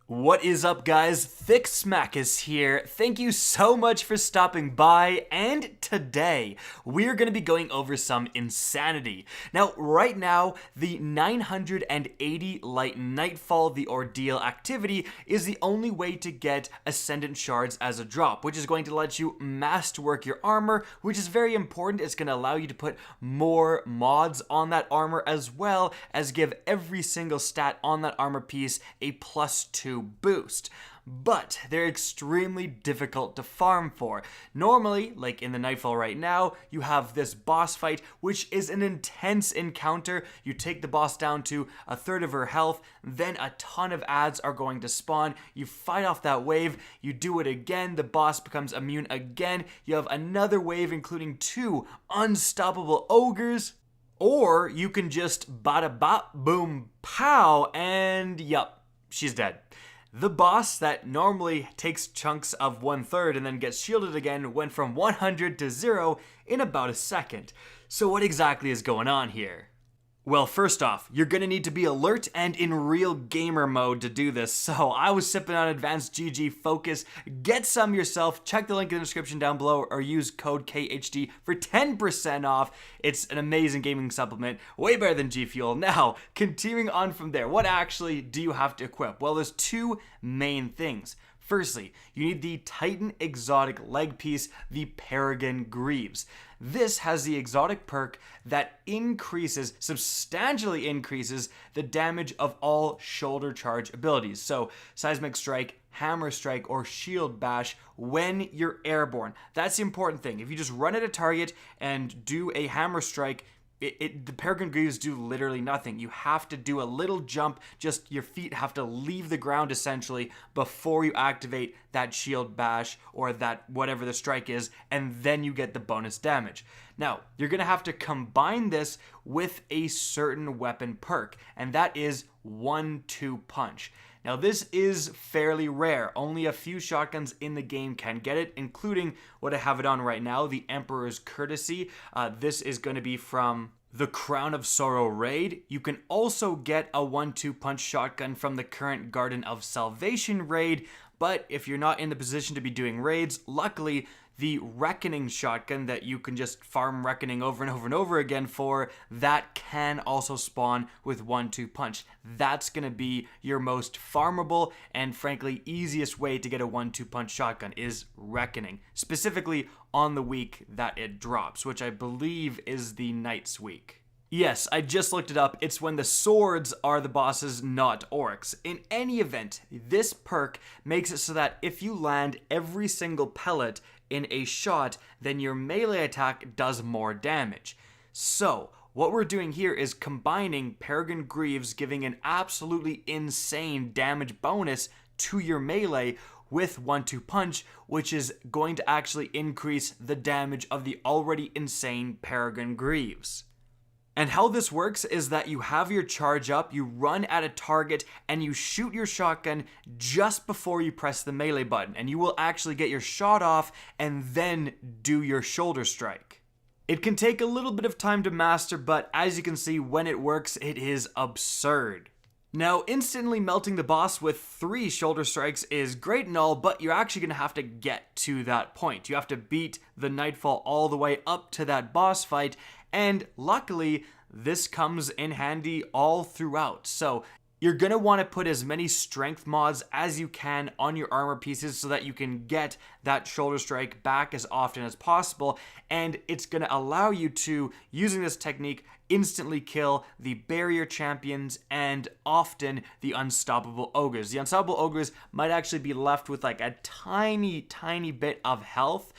What is up, guys? Thick Smack is here. Thank you so much for stopping by, and today we're going to be going over some insanity. Now, right now, the 980 Light Nightfall, the Ordeal activity, is the only way to get Ascendant Shards as a drop, which is going to let you masterwork your armor, which is very important. It's going to allow you to put more mods on that armor, as well as give every single stat on that armor piece a +2 boost. But they're extremely difficult to farm for. Normally, like in the Nightfall right now, you have this boss fight, which is an intense encounter. You take the boss down to a third of her health, then a ton of adds are going to spawn. You fight off that wave, you do it again, the boss becomes immune again, you have another wave including 2 unstoppable ogres, or you can just bada bop boom pow and yup, she's dead. The boss that normally takes chunks of 1/3 and then gets shielded again went from 100 to 0 in about a second. So what exactly is going on here? Well, first off, you're going to need to be alert and in real gamer mode to do this. So I was sipping on advanced GG Focus. Get some yourself. Check the link in the description down below or use code KHD for 10% off. It's an amazing gaming supplement. Way better than G Fuel. Now, continuing on from there, what actually do you have to equip? Well, there's 2 main things. Firstly, you need the Titan exotic leg piece, the Peregrine Greaves. This has the exotic perk that substantially increases the damage of all shoulder charge abilities. So, Seismic Strike, Hammer Strike, or Shield Bash when you're airborne. That's the important thing. If you just run at a target and do a Hammer Strike, the Peregrine Greaves do literally nothing. You have to do a little jump, just your feet have to leave the ground essentially before you activate that shield bash or that whatever the strike is, and then you get the bonus damage. Now, you're going to have to combine this with a certain weapon perk, and that is 1-2 punch. Now, this is fairly rare. Only a few shotguns in the game can get it, including what I have it on right now, the Emperor's Courtesy. This is going to be from the Crown of Sorrow raid. You can also get a 1-2 punch shotgun from the current Garden of Salvation raid, but if you're not in the position to be doing raids, luckily, the Reckoning shotgun that you can just farm Reckoning over and over and over again for, that can also spawn with 1-2 punch. That's going to be your most farmable and frankly easiest way to get a 1-2 punch shotgun is Reckoning, specifically on the week that it drops, which I believe is the Knights week. Yes, I just looked it up. It's when the swords are the bosses, not orcs. In any event, this perk makes it so that if you land every single pellet in a shot, then your melee attack does more damage. So, what we're doing here is combining Peregrine Greaves giving an absolutely insane damage bonus to your melee with 1-2 punch, which is going to actually increase the damage of the already insane Peregrine Greaves. And how this works is that you have your charge up, you run at a target, and you shoot your shotgun just before you press the melee button, and you will actually get your shot off and then do your shoulder strike. It can take a little bit of time to master, but as you can see, when it works, it is absurd. Now, instantly melting the boss with 3 shoulder strikes is great and all, but you're actually going to have to get to that point. You have to beat the Nightfall all the way up to that boss fight, and luckily, this comes in handy all throughout. So you're going to want to put as many strength mods as you can on your armor pieces so that you can get that shoulder strike back as often as possible. And it's going to allow you to, using this technique, instantly kill the barrier champions and often the unstoppable ogres. The unstoppable ogres might actually be left with like a tiny bit of health.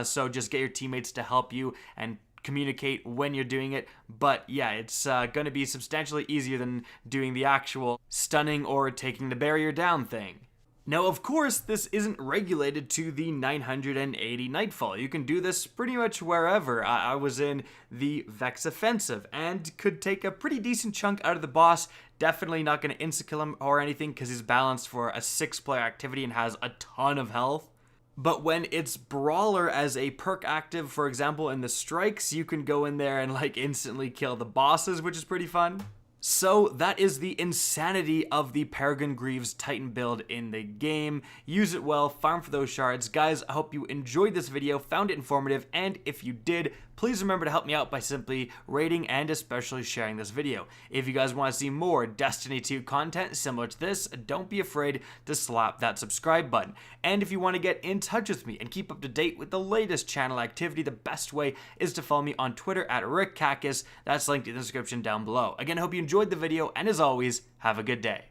So just get your teammates to help you and communicate when you're doing it, but yeah, it's going to be substantially easier than doing the actual stunning or taking the barrier down thing. Now, of course, this isn't regulated to the 980 Nightfall. You can do this pretty much wherever. I was in the Vex Offensive and could take a pretty decent chunk out of the boss. Definitely not going to insta-kill him or anything because he's balanced for a 6-player activity and has a ton of health. But when it's Brawler as a perk active, for example, in the strikes, you can go in there and like instantly kill the bosses, which is pretty fun. So that is the insanity of the Peregrine Greaves Titan build in the game. Use it well, farm for those shards. Guys, I hope you enjoyed this video, found it informative, and if you did, please remember to help me out by simply rating and especially sharing this video. If you guys want to see more Destiny 2 content similar to this, don't be afraid to slap that subscribe button. And if you want to get in touch with me and keep up to date with the latest channel activity, the best way is to follow me on Twitter at RickKackis. That's linked in the description down below. Again, I hope you enjoyed the video, and as always, have a good day.